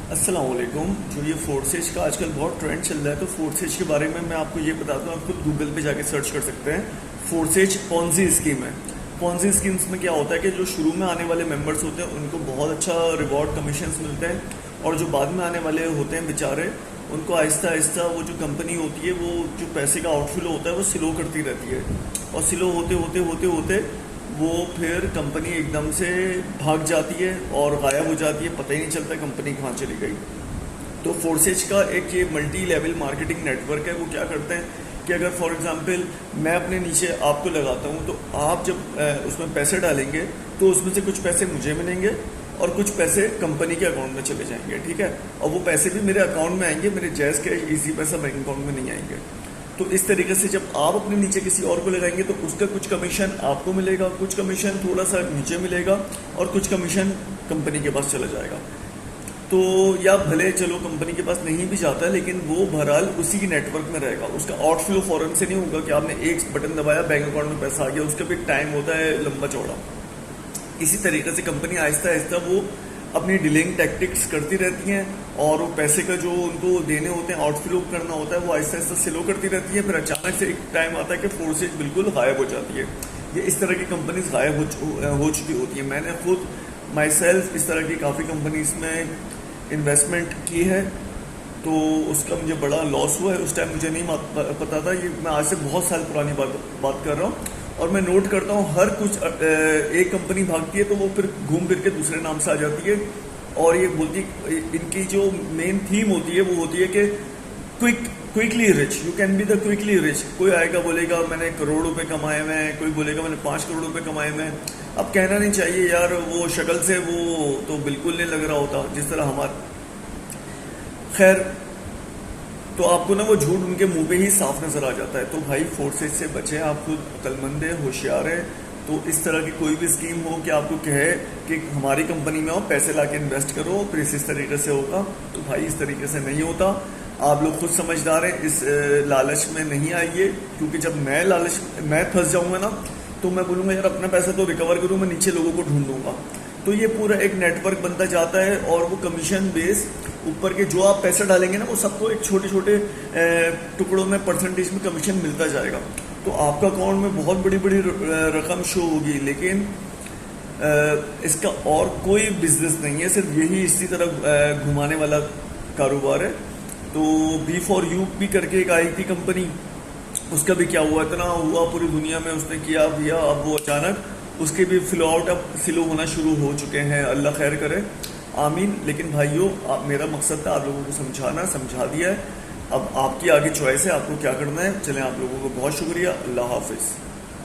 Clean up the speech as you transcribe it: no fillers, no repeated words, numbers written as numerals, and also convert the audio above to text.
अस्सलाम वालेकुम। जो ये फोर्सेज का आजकल बहुत ट्रेंड चल रहा है, तो फोर्सेज के बारे में मैं आपको ये बताता हूँ। आप खुद गूगल पे जाके सर्च कर सकते हैं। फोर्सेज पॉन्जी स्कीम है। पॉन्जी स्कीम्स में क्या होता है कि जो शुरू में आने वाले मेंबर्स होते हैं उनको बहुत अच्छा रिवॉर्ड कमीशंस मिलते हैं, और जो बाद में आने वाले होते हैं बेचारे, उनको आहिस्ता आहिस्ता वो जो कंपनी होती है वो जो पैसे का आउटफ्लो होता है वो स्लो करती रहती है, और स्लो होते होते होते होते वो फिर कंपनी एकदम से भाग जाती है और गायब हो जाती है, पता ही नहीं चलता कंपनी कहाँ चली गई। तो फोर्सेज का एक ये मल्टी लेवल मार्केटिंग नेटवर्क है। वो क्या करते हैं कि अगर फॉर एग्जांपल मैं अपने नीचे आपको लगाता हूँ, तो आप जब उसमें पैसे डालेंगे तो उसमें से कुछ पैसे मुझे मिलेंगे और कुछ पैसे कंपनी के अकाउंट में चले जाएंगे, ठीक है। और वो पैसे भी मेरे अकाउंट में आएंगे, मेरे जैज़ कैश इजी पैसा बैंक अकाउंट में नहीं आएंगे। तो इस तरीके से जब आप अपने नीचे किसी और को लगाएंगे तो उसका कुछ कमीशन आपको मिलेगा, कुछ कमीशन थोड़ा सा नीचे मिलेगा, और कुछ कमीशन कंपनी के पास चला जाएगा। तो या भले चलो कंपनी के पास नहीं भी जाता है, लेकिन वो बहरहाल उसी की नेटवर्क में रहेगा। उसका आउटफ्लो फौरन से नहीं होगा कि आपने एक बटन दबाया बैंक अकाउंट में पैसा आ गया, उसका भी एक टाइम होता है लंबा चौड़ा। इसी तरीके से कंपनी आहिस्ता आहिस्ता वो अपनी डिलेइंग टैक्टिक्स करती रहती हैं, और वो पैसे का जो उनको देने होते हैं, आउटफ्लो करना होता है, वो आहिस्ता आहिस्ता स्लो करती रहती है। फिर अचानक से एक टाइम आता है कि फोर्सेज बिल्कुल गायब हो जाती है। ये इस तरह की कंपनीज गायब हो चुकी होती है। मैंने खुद माई सेल्फ इस तरह की काफ़ी कंपनीज में इन्वेस्टमेंट की है, तो उसका मुझे बड़ा लॉस हुआ है। उस टाइम मुझे नहीं पता था। ये मैं आज से बहुत साल पुरानी बात कर रहा हूँ, और मैं नोट करता हूँ हर कुछ एक कंपनी भागती है तो वो फिर घूम फिर के दूसरे नाम से आ जाती है, और ये बोलती, इनकी जो मेन थीम होती है वो होती है कि quickly rich, you can be the quickly rich. कोई आएगा बोलेगा मैंने करोड़ रुपए कमाए हुए हैं, कोई बोलेगा मैंने 5 करोड़ रुपए कमाए हुए हैं। अब कहना नहीं चाहिए यार, वो शक्ल से वो तो बिल्कुल नहीं लग रहा होता जिस तरह हमारा। खैर, तो आपको ना वो झूठ उनके मुंह पे ही साफ नजर आ जाता है। तो भाई फोर्सेज से बचे, आप खुद अक्लमंद है, होशियार है। तो इस तरह की कोई भी स्कीम हो कि आपको कहे कि हमारी कंपनी में आओ, पैसे ला के इन्वेस्ट करो, फिर इस तरीके से होगा, तो भाई इस तरीके से नहीं होता। आप लोग खुद समझदार हैं, इस लालच में नहीं आइए, क्योंकि जब मैं फंस जाऊंगा ना, तो मैं बोलूँगा यार अपना पैसा तो रिकवर करूँ, मैं नीचे लोगों को ढूंढूंगा। तो ये पूरा एक नेटवर्क बनता जाता है, और वो कमीशन बेस ऊपर के जो आप पैसा डालेंगे ना, वो सबको एक छोटे छोटे टुकड़ों में परसेंटेज में कमीशन मिलता जाएगा। तो आपका अकाउंट में बहुत बड़ी बड़ी रकम शो होगी, लेकिन इसका और कोई बिजनेस नहीं है, सिर्फ यही इसी तरह घुमाने वाला कारोबार है। तो B4U भी करके एक आई थी कंपनी, उसका भी क्या हुआ, इतना हुआ पूरी दुनिया में, उसने किया भैया, अब वो अचानक उसके भी फ्लो आउट अब स्लो होना शुरू हो चुके हैं। अल्लाह खैर करे, आमीन। लेकिन भाइयों, मेरा मकसद था आप लोगों को समझाना, समझा दिया है। अब आपकी आगे चॉइस है आपको क्या करना है। चलें, आप लोगों को बहुत शुक्रिया। अल्लाह हाफिज़।